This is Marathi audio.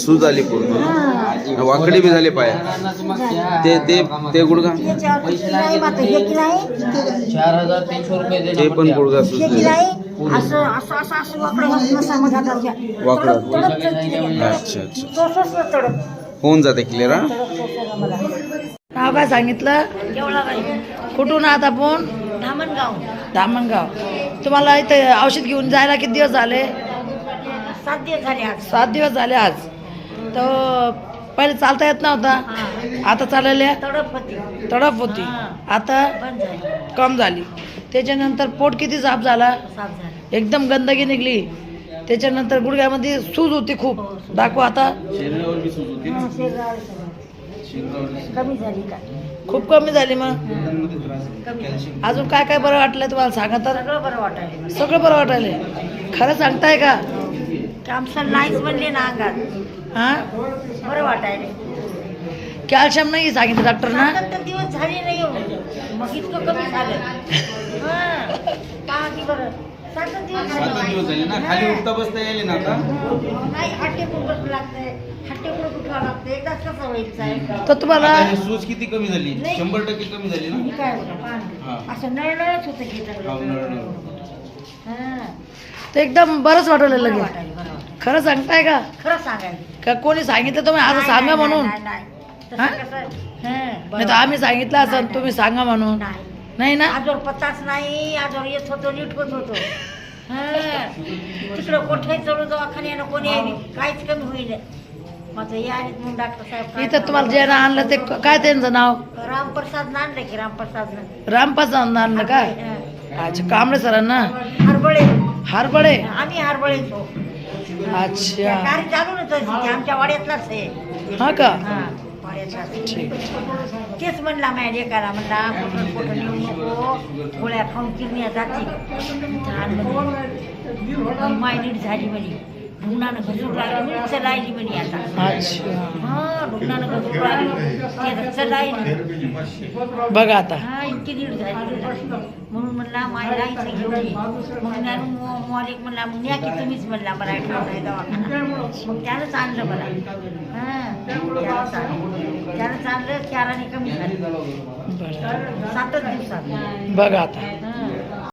सूज आली पूर्ण, वाकडी बी झाली पाय. ते ते ते गुडघा, नाही 4300 रुपये ते पण गुडघा सूज असं असं असं असं वाकडं वाकडं. अच्छा अच्छा, होऊन जाते क्लिअर. हा, नाव काय सांगितलं? कुठून आहात आपण? धामणगाव. धामणगाव. तुम्हाला इथे औषध घेऊन जायला किती दिवस झाले? 7 दिवस झाले आज. 7 दिवस झाले आज. तर पहिले चालता येत नव्हता, आता चालायला तडप होती, आता बंद झाले, कम झाली. त्याच्यानंतर पोट किती साफ झाला, साफ झाले. एकदम गंदगी निघली. त्याच्यानंतर गुडघ्यामध्ये सूज होती खूप. दाखवा आता, कमी झाली का? खूप कमी झाली. मग कमी. अजून काय काय बरं वाटलं तुम्हाला सांगा तर? सगळं बरं वाटायला. सगळं बरं वाटायले. खरं सांगताय का? आमचं नाहीच म्हणले ना अंगात, हा, बरं वाटायला. कॅल्शियम नाही सांगितलं डॉक्टरना. तर दिवस झाले नाही हो. मग इतकं कमी झालं. हां. पहा की बरं. 7 दिवस झाले ना. खाली उठता बसता येईल ना आता. नाही, हट्टे कुठं लागतंय, हट्टे कुठं कुठं लागतंय, एकदाच कसं व्हायचं आहे. तर तुम्हाला आता हे सूज किती कमी झाली? 100% कमी झाली ना. हे काय होतं, पहा ना. असं नळनळच होतं की हो, सगळं. नळ. हां. ते एकदम बरंच वाटवलं बरं लगे. वाटायला, बरं वाटायला. खरं सांगताय का? खरं सांगायला. का कोणी सांगितलं तुम्ही आज नाही, सांगा नाही, म्हणून? नाही, नाही. तसं हां? कसं, हां, बरं नाही तर आम्ही सांगितलं असं नाही, तुम्ही सांगा म्हणून. नाही. नाही ना. आजवर पत्ताच नाही, आजवर येत होतो, नीट होत होतो. हां. तिकडं कोठे चढू दवाखान्यानं कोणी आहे, काहीच कमी होईल. माझं या आणि मग डॉक्टर साहेब काय इथं तुम्हाला जे आणलं ते काय त्यांचं नाव? रामप्रसाद आणलं की रामप्रसाद रामपासून आणलं का? अच्छा, कांबळे सरांना. हरबळे. हरबळे. आम्ही हरबळेच हो. अच्छा, गाडी चालू नव्हतं, ते आमच्या वाड्यातलाच आहे. हा का? हां, वाड्यातलाच. तेच म्हणला माझ्या लेकाला, म्हणला कुठं कुठं नेऊ नको, गोळ्या खाऊन किरण्या जातील. छान म्हणे, माय नीट झाली म्हणे, ढुंगणानं घसरू लागली म्हणे, चलायली म्हणे आता. अच्छा, हां, ढुंगणानं घसरू लागली, ते आता चलायली. बघा आता. हा, इतकी नीट झाली म्हणून म्हणला मायला इथे घेऊन ये. मग मॉलिक म्हणला, मग न्या की तुम्हीच म्हणला, मला आठवत नाही दवाखाना. मग त्यानंच आणलं मला. हां, त्यानंच आणलं, 4 कमी झाली. बरं. 7 दिवसात. बघा आता.